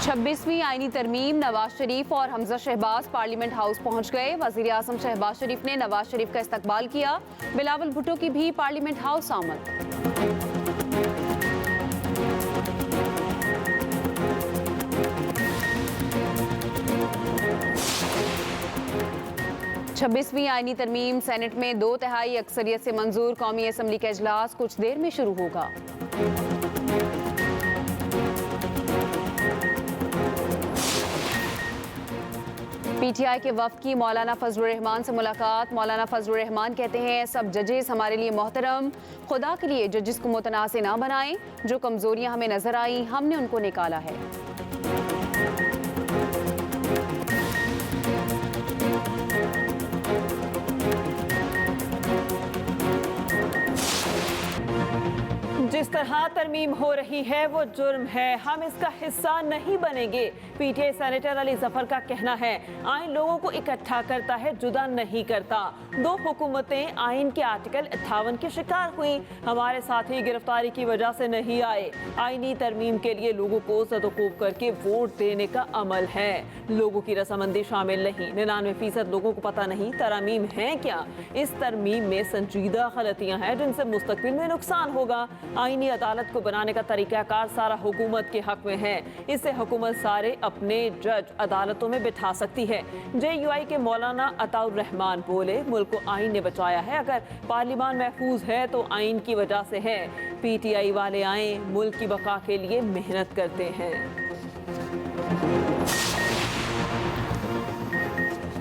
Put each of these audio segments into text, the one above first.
26वीं आईनी तरमीम नवाज शरीफ और हमजा शहबाज पार्लियामेंट हाउस पहुंच गए। वजीर आजम शहबाज शरीफ ने नवाज शरीफ का इस्तकबाल किया। बिलावल भुट्टो की भी पार्लियामेंट हाउस आमद। छब्बीसवीं आईनी तरमीम सेनेट में 2/3 अक्सरियत से मंजूर। कौमी असम्बली का इजलास कुछ देर में शुरू होगा। पीटीआई के वफ्द की मौलाना फजलुर रहमान से मुलाकात। मौलाना फजलुर रहमान कहते हैं सब जजेस हमारे लिए मोहतरम, खुदा के लिए जजेस को मुतनाज़ ना बनाएं। जो कमजोरियां हमें नजर आई हमने उनको निकाला है। जिस तरह तरमीम हो रही है वो जुर्म है, हम इसका हिस्सा नहीं बनेंगे। पीटीआई सेनेटर अली जफर का कहना है आइन लोगों को इकट्ठा करता है, जुदा नहीं करता। 2 हुकूमतें आइन के आर्टिकल 58 की शिकार हुई। हमारे साथी गिरफ्तारी की वजह से नहीं आए। आईनी तरमीम के लिए लोगों को सदुकूब करके वोट देने का अमल है, लोगों की रसामंदी शामिल नहीं। 99% लोगों को पता नहीं तरमीम है क्या। इस तरमीम में संजीदा गलतियां हैं जिनसे मुस्तकबिल में नुकसान होगा। आईनी अदालत को बनाने का तरीकाकार सारा हुकूमत के हक में है। इससे हुकूमत सारे अपने जज अदालतों में बिठा सकती है। JUI के मौलाना अताउर रहमान बोले मुल्क को आइन ने बचाया है, अगर पार्लियामान महफूज है तो आइन की वजह से है। PTI वाले आए मुल्क की बका के लिए मेहनत करते हैं।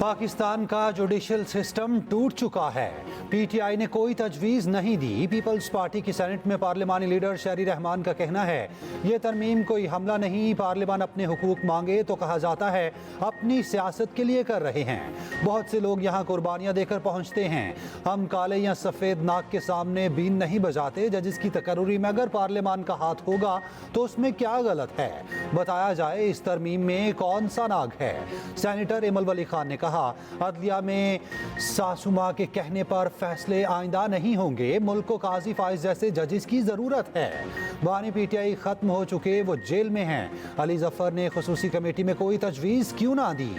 पाकिस्तान का जुडिशल सिस्टम टूट चुका है। PTI ने कोई तजवीज़ नहीं दी। पीपल्स पार्टी की सेनेट में पार्लिमानी लीडर शहरी रहमान का कहना है ये तरमीम कोई हमला नहीं, पार्लियामान अपने हुकूक मांगे तो कहा जाता है अपनी सियासत के लिए कर रहे हैं। बहुत से लोग यहाँ कुर्बानियाँ देकर पहुँचते हैं। हम काले या सफ़ेद नाग के सामने बीन नहीं बजाते। जजिस की तकर्री में अगर पार्लियामान का हाथ होगा तो उसमें क्या गलत है, बताया जाए इस तरमीम में कौन सा नाग है। सेनेटर इमल वली खान ने कहा अदलिया में सासू माँ के कहने पर फैसले आइंदा नहीं होंगे। मुल्क को काजी फाइज जैसे जजेस की जरूरत है। बानी PTI खत्म हो चुके, वो जेल में हैं। अली जफर ने खुसूसी कमेटी में कोई तजवीज़ क्यों ना दी।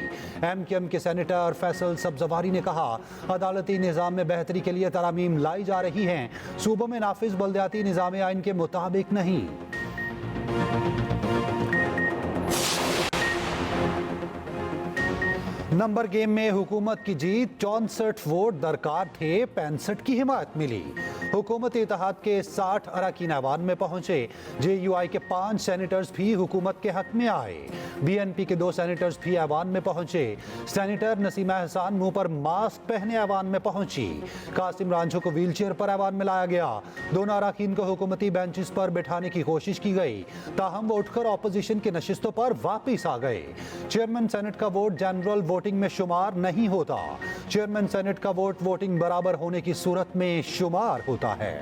MQM के सेनेटर फैसल सब्जवारी ने कहा अदालती निज़ाम में बेहतरी के लिए तरामीम लाई जा रही हैं, सूबों में नाफिज बल्दियाती निज़ाम आइन के मुताबिक नहीं। नंबर गेम में हुकूमत की जीत, 64 वोट दरकार थे, 65 की हिमायत मिली। हुकूमत इत्तेहाद के 60 अरकान ऐवान में पहुंचे। JUI के 5 सेनेटर्स भी हुकूमत के हक में आए। BNP के 2 सेनेटर्स भी ऐवान में पहुंचे। सेनेटर नसीमा एहसान मुंह पर मास्क पहने ऐवान में पहुंची। कासिम रांझो को व्हीलचेयर पर ऐवान में लाया गया। दोनों अरकान को हुकूमती बेंचेस पर बिठाने की कोशिश की गई, ताहम वो उठकर ऑपोजिशन की नशिस्तों पर वापिस आ गए। चेयरमैन सेनेट का वोट जनरल वोटिंग में शुमार नहीं होता। चेयरमैन सेनेट का वोट वोटिंग बराबर होने की सूरत में शुमार होता है।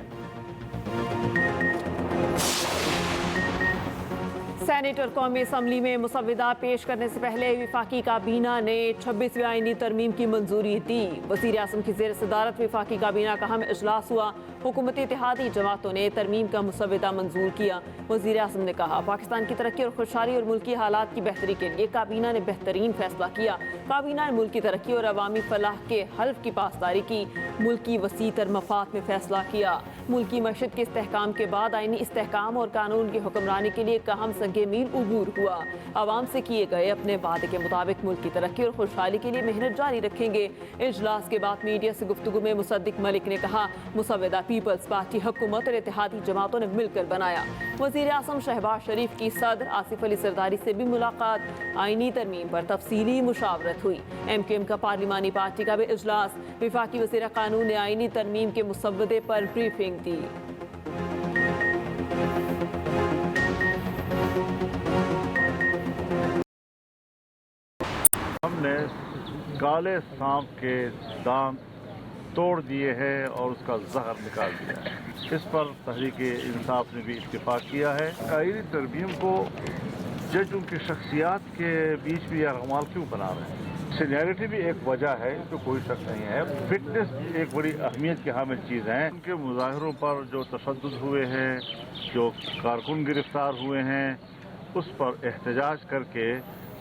सेनेटर कौमी असम्बली में मुसव्विदा पेश करने से पहले विफाकी काबीना ने 26वीं आईनी तरमीम की मंजूरी दी। वज़ीर आज़म की ज़ेर सदारत विफाकी काबीना का हम इजलास हुआ। हुकूमती इत्तेहादी जमातों ने तरमीम का मुसव्विदा मंजूर किया। वज़ीर आज़म ने कहा पाकिस्तान की तरक्की और खुशहाली और मुल्की हालात की बेहतरी के लिए काबीना ने बेहतरीन फैसला किया। काबीना ने मुल्क की तरक्की और अवामी फलाह के हल्फ की पासदारी की। मुल्क की वसी तर मफाद में फैसला किया। मुल्की मशत के इस्तेहकाम के बाद आईनी इस्तेहकाम और कानून की हुक्मरानी के लिए एक अहम संगे मील उबूर हुआ। आवाम से किए गए अपने वादे के मुताबिक मुल्क की तरक्की और खुशहाली के लिए मेहनत जारी रखेंगे। इजलास के बाद मीडिया से गुफ्तगू में मुसद्दिक मलिक ने कहा मुसव्विदा पीपल्स पार्टी हुकूमत और इत्तेहादी जमातों ने मिलकर बनाया। वज़ीर आज़म शहबाज शरीफ की सदर आसिफ अली सरदारी से भी मुलाकात। आईनी तरमीम पर तफसीली मुशावरत हुई। MQM का पार्लिमानी पार्टी का भी इजलास। विफाकी वज़ीर कानून ने आईनी तरमीम के मुसव्वदे पर ब्रीफिंग दी। हमने काले सांप के दांत तोड़ दिए हैं और उसका जहर निकाल दिया है। इस पर तहरीक इंसाफ ने भी इत्तेफाक किया है। आईनी तरमीम को जजों की शख्सियात के बीच भी अगमाल क्यों बना रहे हैं। सीनियरिटी भी एक वजह है, तो कोई शक नहीं है। फिटनेस एक बड़ी अहमियत की हामिल चीज़ है। उनके मुजाहिरों पर जो तशद्दुद हुए हैं, जो कारकुन गिरफ्तार हुए हैं, उस पर एहतजाज करके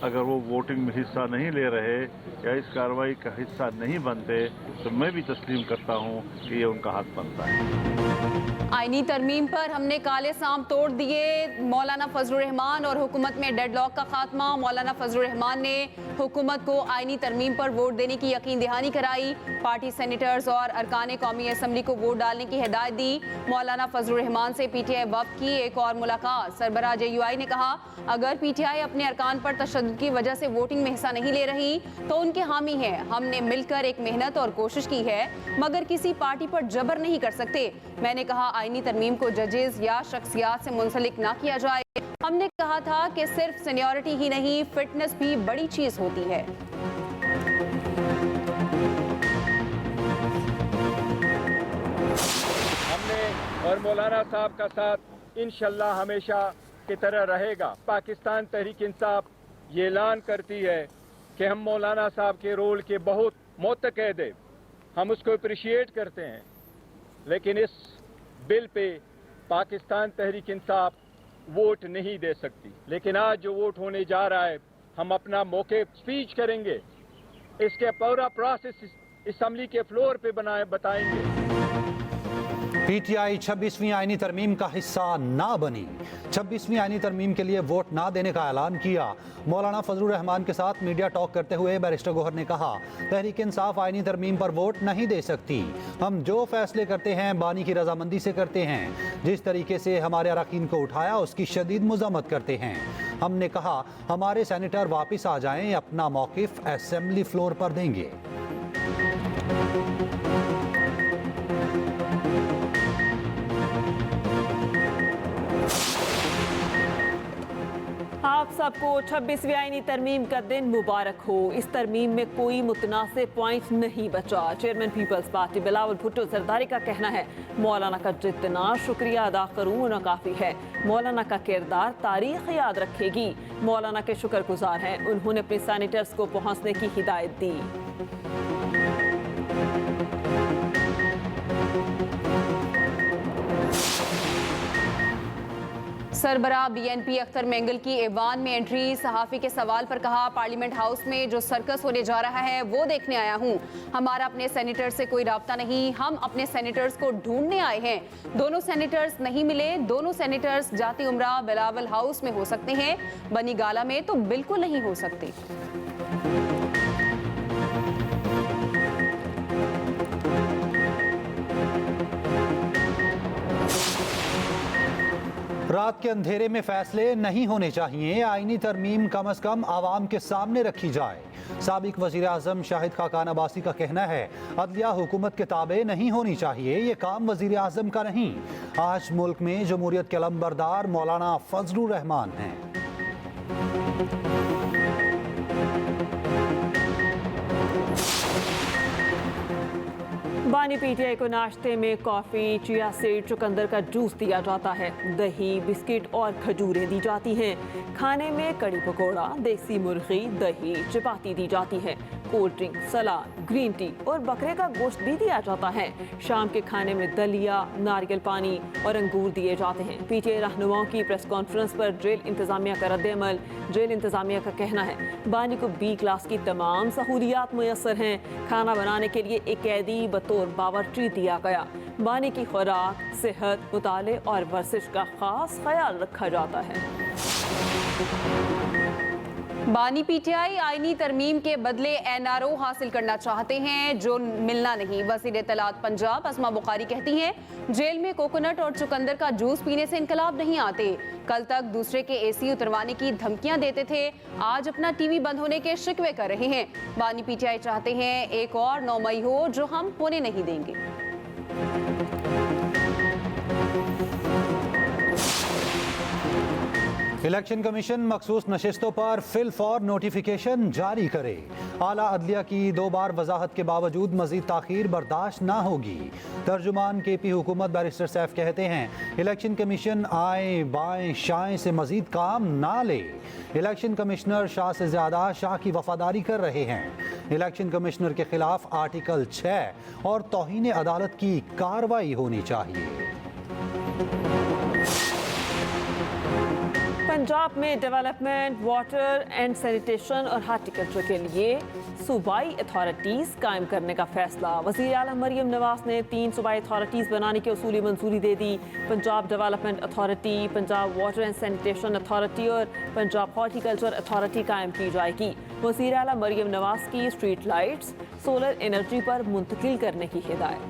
अगर वो वोटिंग में हिस्सा नहीं ले रहे या इस कार्रवाई का हिस्सा नहीं बनते तो मैं भी तस्लीम करता हूँ कि ये उनका हक बनता है। आईनी तरमीम पर हमने काले सांप तोड़ दिए, मौलाना फजलुर रहमान और हुकूमत में डेडलॉक का खात्मा। मौलाना फजलुर रहमान ने हुकूमत को आईनी तरमीम पर वोट देने की यकीन दहानी कराई। पार्टी सेनेटर्स और अरकान कौमी असम्बली को वोट डालने की हिदायत दी। मौलाना फजलुर रहमान से पीटीआई वफ़द की एक और मुलाकात। सरबराह JUI ने कहा, अगर पीटीआई अपने अरकान पर तशद्दुद की वजह से वोटिंग में हिस्सा नहीं ले रही तो उनके हामी है। हमने मिलकर एक मेहनत और कोशिश की है, मगर किसी पार्टी पर जबर नहीं कर सकते। मैंने कहा आईनी तरमीम को जजेस या शख्सियात से मुंसलिक ना किया जाए। हमने कहा था कि सिर्फ सीनियरिटी ही नहीं, फिटनेस भी बड़ी चीज होती है। हमने और मौलाना साहब का साथ इंशाल्लाह हमेशा की तरह रहेगा। पाकिस्तान तहरीक इंसाफ ये ऐलान करती है कि हम मौलाना साहब के रोल के बहुत मुतक़द हैं, हम उसको अप्रिशिएट करते हैं, लेकिन इस bill pay Pakistan Tehreek Insaf vote नहीं दे सकती। लेकिन आज जो वोट होने जा रहा है, हम अपना मौके स्पीच करेंगे, इसके पूरा प्रोसेस असम्बली के फ्लोर पे बताएंगे। पीटीआई 26वीं आईनी तरमीम का हिस्सा ना बनी। 26वीं आईनी तरमीम के लिए वोट ना देने का ऐलान किया। मौलाना फजलुर रहमान के साथ मीडिया टॉक करते हुए बैरिस्टर गौहर ने कहा, तहरीक इंसाफ आईनी तरमीम पर वोट नहीं दे सकती। हम जो फैसले करते हैं बानी की रजामंदी से करते हैं। जिस तरीके से हमारे अरकान को उठाया उसकी शदीद मज़म्मत करते हैं। हमने कहा हमारे सेनेटर वापस आ जाएं, अपना मौक़िफ़ असेंबली फ्लोर पर देंगे। आप सबको 26वीं आईनी तरमीम का दिन मुबारक हो। इस तरमीम में कोई मुतनासिब पॉइंट नहीं बचा। Chairman People's Party Bilawal Bhutto Zardari का कहना है, मौलाना का जितना शुक्रिया अदा करूँ उतना काफ़ी है। मौलाना का किरदार तारीख याद रखेगी। मौलाना के शुक्रगुजार हैं, उन्होंने अपने सैनिटर्स को पहुँचने की हिदायत दी। सरबराह BNP अख्तर मेंगल की ऐवान में एंट्री। सहाफ़ी के सवाल पर कहा, पार्लियामेंट हाउस में जो सर्कस होने जा रहा है वो देखने आया हूँ। हमारा अपने सेनेटर से कोई राब्ता नहीं, हम अपने सेनेटर्स को ढूंढने आए हैं। दोनों सेनेटर्स नहीं मिले। दोनों सेनेटर्स जाती उमरा बिलावल हाउस में हो सकते हैं, बनी गाला में तो बिल्कुल नहीं हो सकते। रात के अंधेरे में फैसले नहीं होने चाहिए। आईनी तरमीम कम अज कम आवाम के सामने रखी जाए। साबिक वज़ीर आज़म शाहिद खाकान अब्बासी का कहना है, अदलिया हुकूमत के ताबे नहीं होनी चाहिए, ये काम वज़ीर आज़म का नहीं। आज मुल्क में जमहूरियत के अलमबरदार मौलाना फजलुर रहमान हैं। बानी पीटीआई को नाश्ते में कॉफ़ी, चिया सीड, चुकंदर का जूस दिया जाता है। दही, बिस्किट और खजूरें दी जाती हैं। खाने में कड़ी पकौड़ा, देसी मुर्गी, दही, चपाती दी जाती है। कोल्ड ड्रिंक, सलाद, ग्रीन टी और बकरे का गोश्त भी दिया जाता है। शाम के खाने में दलिया, नारियल पानी और अंगूर दिए जाते हैं। पीटीआई रहनुमाओं की प्रेस कॉन्फ्रेंस पर जेल इंतजामिया का रद्द-ए-अमल। जेल इंतजामिया का कहना है, बानी को B क्लास की तमाम सहूलियात मुयस्सर हैं। खाना बनाने के लिए एक कैदी बतौर बावर्ची दिया गया। बानी की खुराक, सेहत, मुताले और वर्जिश का खास ख्याल रखा जाता है। बानी पीटीआई आईनी तरमीम के बदले NRO हासिल करना चाहते हैं, जो मिलना नहीं। वज़ीर इत्तलात पंजाब अस्मा बुखारी कहती हैं, जेल में कोकोनट और चुकंदर का जूस पीने से इनकलाब नहीं आते। कल तक दूसरे के AC उतरवाने की धमकियां देते थे, आज अपना TV बंद होने के शिकवे कर रहे हैं। बानी पीटीआई चाहते हैं एक और 9 मई हो, जो हम होने नहीं देंगे। इलेक्शन कमीशन मखसूस नशिस्तों पर फिल फॉर नोटिफिकेशन जारी करे। आला अदलिया की 2 बार वजाहत के बावजूद मजीद ताखीर बर्दाश्त ना होगी। तर्जुमान KP हुकूमत बैरिस्टर सैफ कहते हैं, इलेक्शन कमीशन आए बाएं शाएं से मजीद काम ना ले। इलेक्शन कमिश्नर शाह से ज़्यादा शाह की वफादारी कर रहे हैं। इलेक्शन कमिश्नर के खिलाफ आर्टिकल 6 और तौहीन अदालत की कार्रवाई होनी चाहिए। पंजाब में डेवलपमेंट, वाटर एंड सैनिटेशन और हार्टिकल्चर के लिए सूबाई अथॉरिटीज़ कायम करने का फैसला। वज़ीर आलम मरियम नवाज ने 3 सूबाई अथॉरिटीज़ बनाने की उसूली मंजूरी दे दी। Punjab development authority, Punjab water and sanitation authority और पंजाब हॉर्टिकल्चर अथॉरिटी कायम की जाएगी। वज़ीर आलम मरियम नवाज की स्ट्रीट लाइट्स सोलर एनर्जी पर मुंतकिल करने की हिदायत।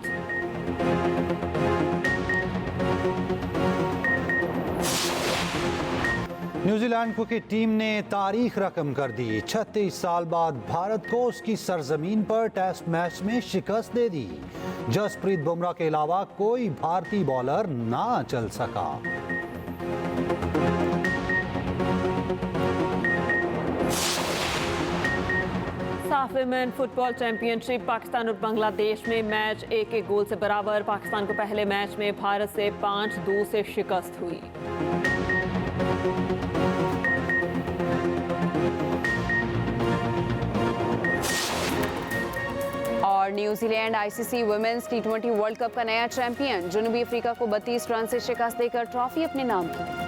न्यूजीलैंड क्रिकेट टीम ने तारीख रकम कर दी। 36 साल बाद भारत को उसकी सरजमीन पर टेस्ट मैच में शिकस्त दे दी। जसप्रीत बुमराह के अलावा कोई भारतीय बॉलर ना चल सका। साफ विमेन फुटबॉल चैंपियनशिप पाकिस्तान और बांग्लादेश में मैच 1-1 गोल से बराबर। पाकिस्तान को पहले मैच में भारत से 5-2 से शिकस्त हुई। और New Zealand ICC women's T20 World Cup का नया चैंपियन। जनूबी अफ्रीका को 32 रन से शिकस्त देकर ट्रॉफी अपने नाम की।